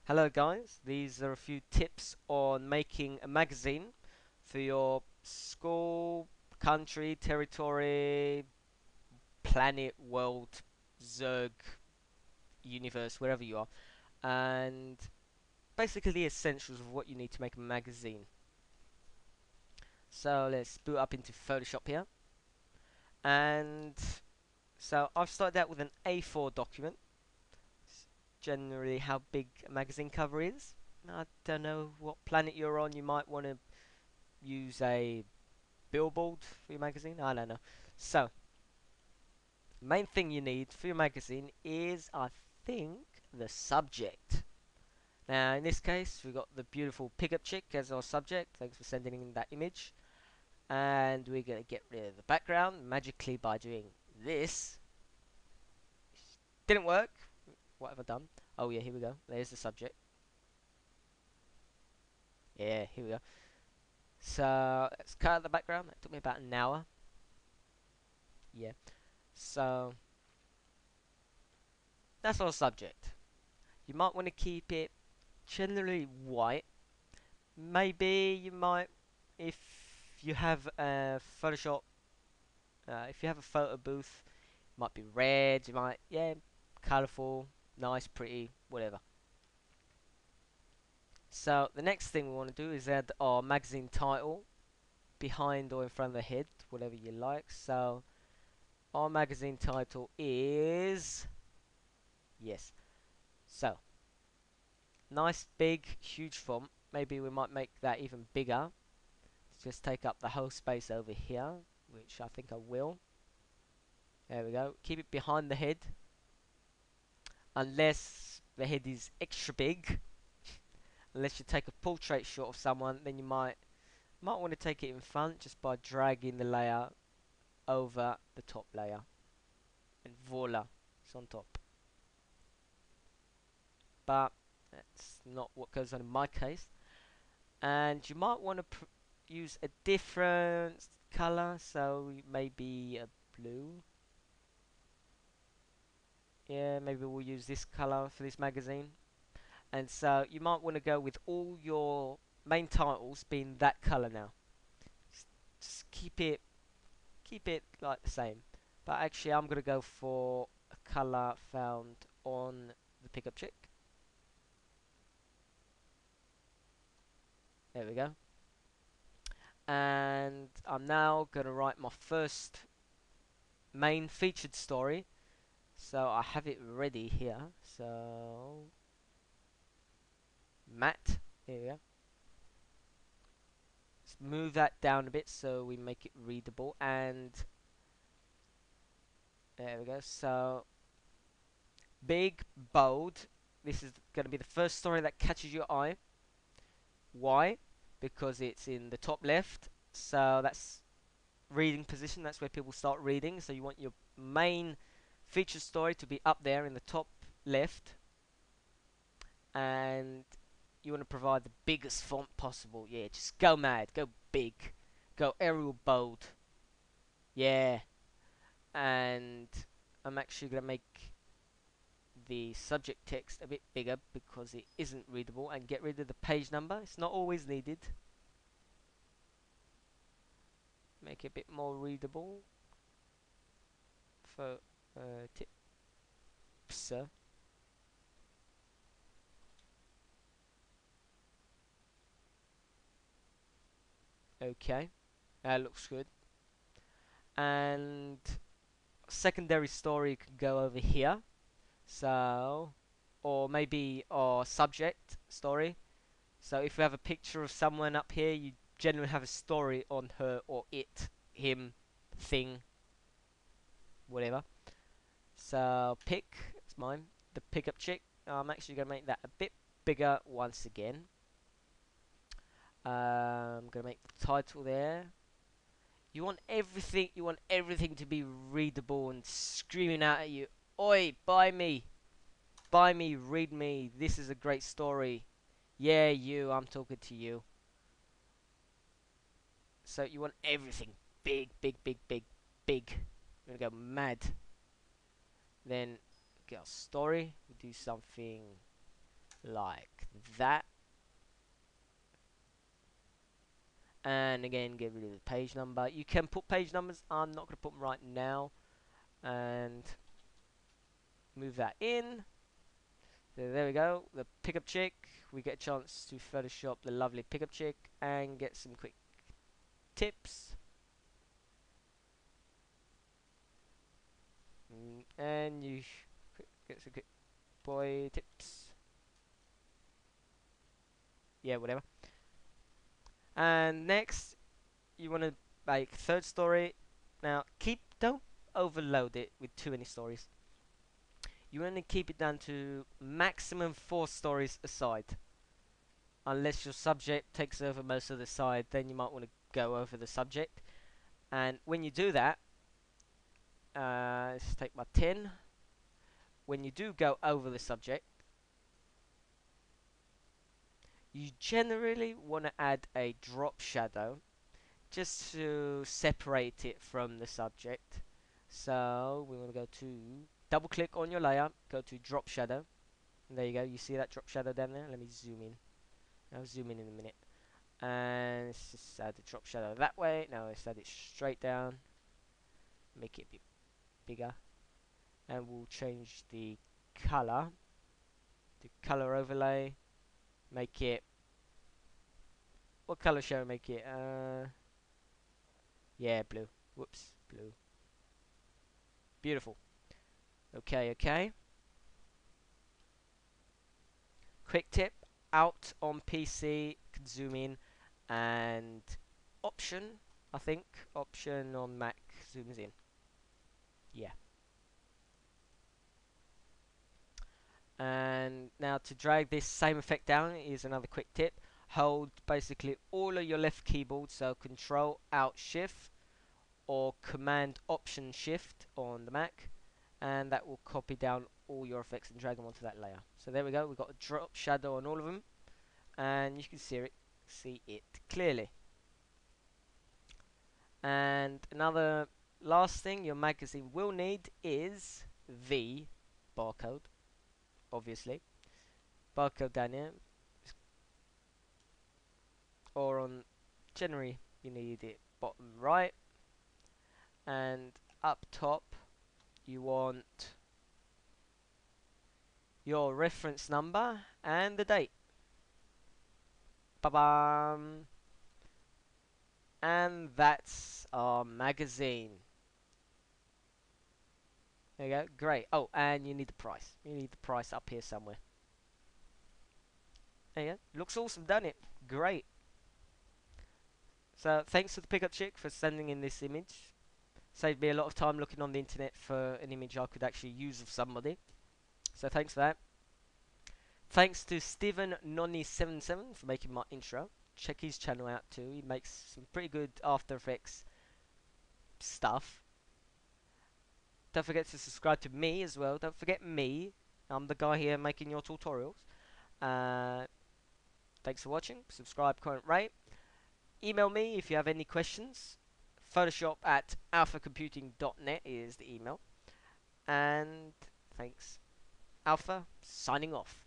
Hello guys, these are a few tips on making a magazine for your school, country, territory, planet, world, Zerg, universe, wherever you are, and basically the essentials of what you need to make a magazine. So let's boot up into Photoshop here, and so I've started out with an A4 document. Generally how big a magazine cover is. I don't know what planet you're on, you might want to use a billboard for your magazine. I don't know. So, main thing you need for your magazine is, I think, the subject. Now, in this case, we've got the beautiful pickup chick as our subject. Thanks for sending in that image. And we're going to get rid of the background magically by doing this. Didn't work. What have I done? Oh, yeah, here we go. There's the subject. Yeah, here we go. So, let's cut out the background. That took me about an hour. Yeah. So, that's our subject. You might want to keep it generally white. Maybe you might, if you have a Photoshop, if you have a photo booth, it might be red. You might, yeah, colourful, nice, pretty, whatever. So the next thing we want to do is add our magazine title behind or in front of the head, whatever you like. So our magazine title is, yes. So nice, big, huge font. Maybe we might make that even bigger. Just take up the whole space over here, which I think I will. There we go. Keep it behind the head, unless the head is extra big. Unless you take a portrait shot of someone, then you might want to take it in front just by dragging the layer over the top layer, and voila, it's on top. But that's not what goes on in my case. And you might want to use a different color, so maybe a blue. Yeah, maybe we'll use this color for this magazine. And so you might want to go with all your main titles being that color now. Just keep it like the same. But actually I'm gonna go for a color found on the pickup chick. There we go. And I'm now gonna write my first main featured story. So I have it ready here. So Matt, here we go. Let's move that down a bit so we make it readable, and there we go. So big, bold. This is going to be the first story that catches your eye. Why? Because it's in the top left. So that's reading position. That's where people start reading. So you want your main feature story to be up there in the top left. And you want to provide the biggest font possible. Yeah, just go mad. Go big. Go Arial bold. Yeah. And I'm actually going to make the subject text a bit bigger because it isn't readable, and get rid of the page number. It's not always needed. Make it a bit more readable for tips. Okay, that looks good. And secondary story can go over here. So, or maybe our subject story. So if we have a picture of someone up here, you generally have a story on her or it, him, thing, whatever. So pick, it's mine, the pickup chick. I'm actually going to make that a bit bigger once again. I'm going to make the title there. You want everything to be readable and screaming out at you. Oi, buy me, read me. This is a great story. Yeah, you, I'm talking to you. So you want everything big, big, big, big, big. You're going to go mad. Then get our story. We do something like that. And again, get rid of the page number. You can put page numbers. I'm not going to put them right now. And move that in. So there we go. The pickup chick. We get a chance to Photoshop the lovely pickup chick and get some quick tips. And you get some quick boy tips. Yeah, whatever. And next, you want to make third story. Now, don't overload it with too many stories. You want to keep it down to maximum 4 stories a side. Unless your subject takes over most of the side, then you might want to go over the subject. And when you do that, let's take my 10. When you do go over the subject, you generally want to add a drop shadow just to separate it from the subject. So we want to go to double click on your layer, go to drop shadow, and there you go. You see that drop shadow down there? Let me zoom in. I'll zoom in a minute. And let's just add the drop shadow that way. Now let's add it straight down, make it a bit bigger, and we'll change the color overlay. Make it, what color shall we make it? Yeah, blue. Whoops, blue. Beautiful. Okay, okay. Quick tip, out on PC, can zoom in, and option, I think, option on Mac zooms in. Yeah. And now to drag this same effect down is another quick tip. Hold basically all of your left keyboard, so Control Alt Shift or Command Option Shift on the Mac, and that will copy down all your effects and drag them onto that layer. So there we go, we've got a drop shadow on all of them, and you can see it clearly. And another last thing your magazine will need is the barcode, obviously. Barcode down here, or on generally you need it bottom right, and up top you want your reference number and the date. Ba-bam! And that's our magazine. There you go, great. Oh, and you need the price. You need the price up here somewhere. There you go. Looks awesome, doesn't it? Great. So thanks to the pickup chick for sending in this image. Saved me a lot of time looking on the internet for an image I could actually use of somebody. So thanks for that. Thanks to Steven Nonny77 for making my intro. Check his channel out too. He makes some pretty good After Effects stuff. Don't forget to subscribe to me as well. Don't forget me. I'm the guy here making your tutorials. Thanks for watching. Subscribe, comment, rate. Email me if you have any questions. Photoshop@alphacomputing.net is the email. And thanks. Alpha, signing off.